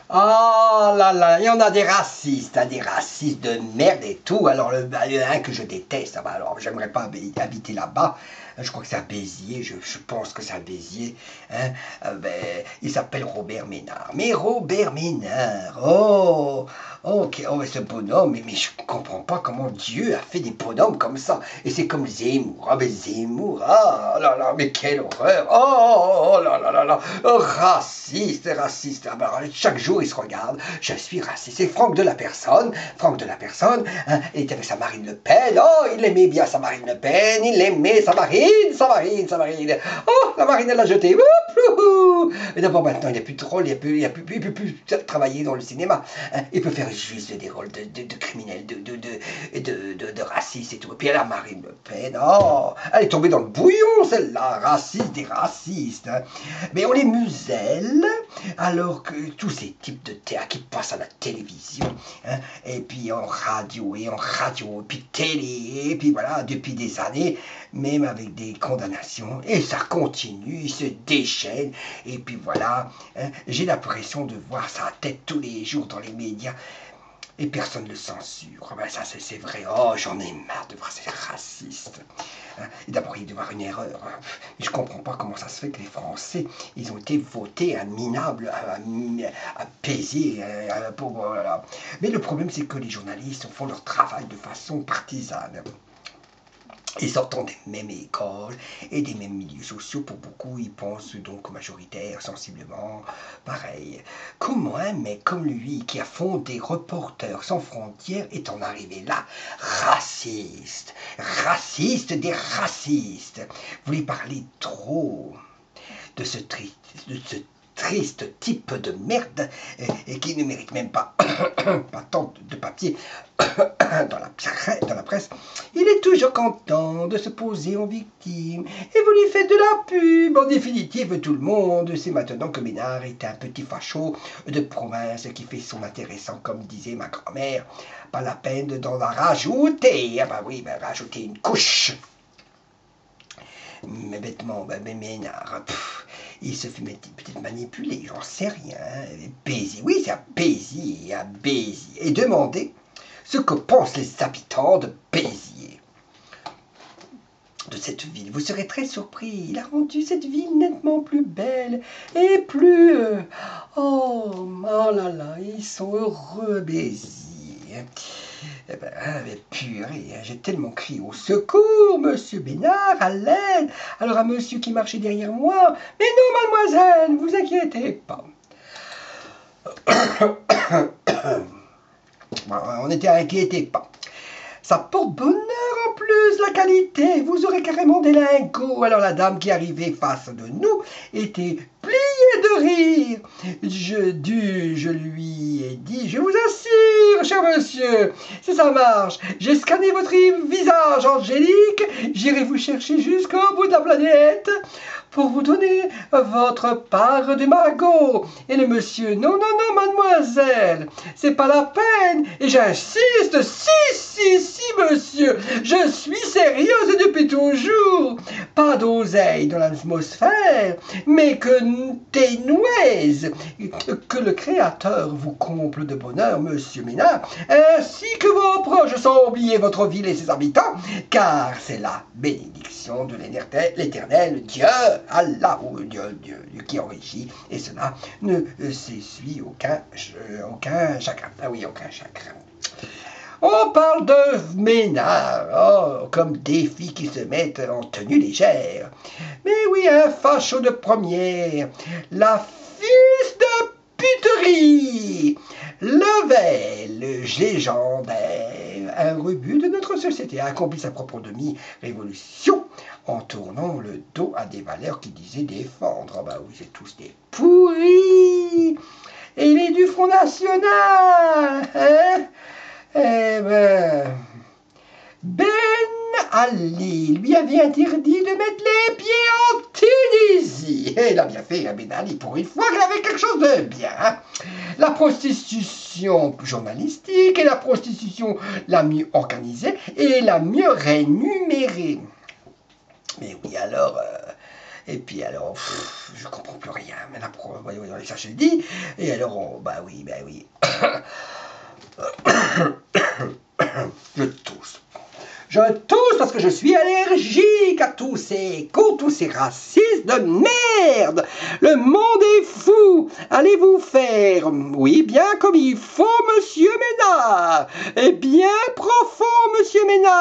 Ah là là, il y en a des racistes de merde et tout. Alors il y en a un que je déteste. Ah bah, alors j'aimerais pas habiter là-bas. Je crois que c'est à Béziers, je pense que c'est à Béziers. Hein. Il s'appelle Robert Ménard. Mais Robert Ménard, mais ce bonhomme, mais je comprends pas comment Dieu a fait des bonhommes comme ça. Et c'est comme Zemmour, mais Zemmour, ah là là, mais quelle horreur. Oh là là là là, raciste, raciste. Ah bah, alors, chaque jour il se regarde, je suis raciste. C'est Franck de la Personne, hein, il était avec sa Marine Le Pen. Oh, il aimait bien sa Marine Le Pen, il aimait sa Marine. Oh, la Marine, elle l'a jeté. Mais d'abord, maintenant, il n'est plus drôle, il peut plus travailler dans le cinéma. Hein. Il peut faire juste des rôles de criminels, de racistes et tout. Et puis la Marine Le Pen, oh, elle est tombée dans le bouillon, celle-là, raciste des racistes. Hein. Mais on les muselle, alors que tous ces types de théâtre qui passent à la télévision, hein, et puis en radio, et puis télé, et puis voilà, depuis des années, même avec des condamnations, et ça continue, il se déchaîne, et puis voilà, hein, j'ai l'impression de voir sa tête tous les jours dans les médias, et personne ne le censure. Ben ça c'est vrai, oh j'en ai marre de voir ces racistes. Hein. Et d'abord il doit y avoir une erreur. Hein. Je comprends pas comment ça se fait que les Français, ils ont été votés à minables, à Béziers, voilà. Mais le problème c'est que les journalistes font leur travail de façon partisane. Et sortant des mêmes écoles et des mêmes milieux sociaux, pour beaucoup, ils pensent donc majoritaire, sensiblement, pareil. Comment un mec comme lui, qui a fondé Reporters sans frontières, est en arrivé là? Raciste, raciste des racistes. Vous lui parlez trop de ce triste type de merde et qui ne mérite même pas, pas tant de papier dans la presse. Il est toujours content de se poser en victime et vous lui faites de la pub. En définitive, tout le monde sait maintenant que Ménard est un petit facho de province qui fait son intéressant, comme disait ma grand-mère. Pas la peine d'en rajouter. Ah bah oui, rajouter une couche. Mes vêtements, Ménard, il se fait peut-être manipuler, j'en sais rien. Béziers, oui, c'est à Béziers, et demandez ce que pensent les habitants de Béziers, de cette ville. Vous serez très surpris, il a rendu cette ville nettement plus belle et plus... oh là là, ils sont heureux, Béziers. Mais purée, j'ai tellement crié au secours, monsieur Bénard, à l'aide. Alors à monsieur qui marchait derrière moi, mais non, mademoiselle, vous inquiétez pas. On était inquiétés pas. Ça porte bonheur en plus, la qualité. Vous aurez carrément des lingots. Alors la dame qui arrivait face de nous était pliée de rire. Je lui ai dit, je vous assure, cher monsieur, si ça marche, j'ai scanné votre visage angélique, j'irai vous chercher jusqu'au bout de la planète pour vous donner votre part de magot. Et le monsieur, non, mademoiselle, c'est pas la peine. Et j'insiste, si, monsieur, je suis sérieuse depuis toujours. Pas d'oseille dans l'atmosphère, mais que des nouaises. Que le Créateur vous comble de bonheur, monsieur Ménard, ainsi que vos proches, sans oublier votre ville et ses habitants, car c'est la bénédiction de l'Éternel Dieu, Allah, ou Dieu qui enrichit, et cela ne s'essuie aucun chagrin. Ah oui, aucun chagrin. On parle de Ménard, comme des filles qui se mettent en tenue légère. Mais oui, un facho de première, la fils de puterie, Level, légendaire, un rebut de notre société, a accompli sa propre demi-révolution en tournant le dos à des valeurs qu'il disait défendre. Oh bah oui, c'est tous des pourris. Et il est du Front National, hein? Eh Ben Ali lui avait interdit de mettre les pieds en Tunisie. Et il a bien fait, Ben Ali, pour une fois qu'il avait quelque chose de bien. Hein. La prostitution journalistique et la prostitution la mieux organisée et la mieux rémunérée. Mais oui, alors, Et puis alors, je comprends plus rien. Maintenant, voyons aller chercher le dit. Et alors, bah oui. Je tousse. Je tousse parce que je suis allergique à tous ces cons, tous ces racistes de merde. Le monde est fou. Allez vous faire, oui, bien comme il faut, monsieur Ménard. Et bien profond, monsieur Ménard.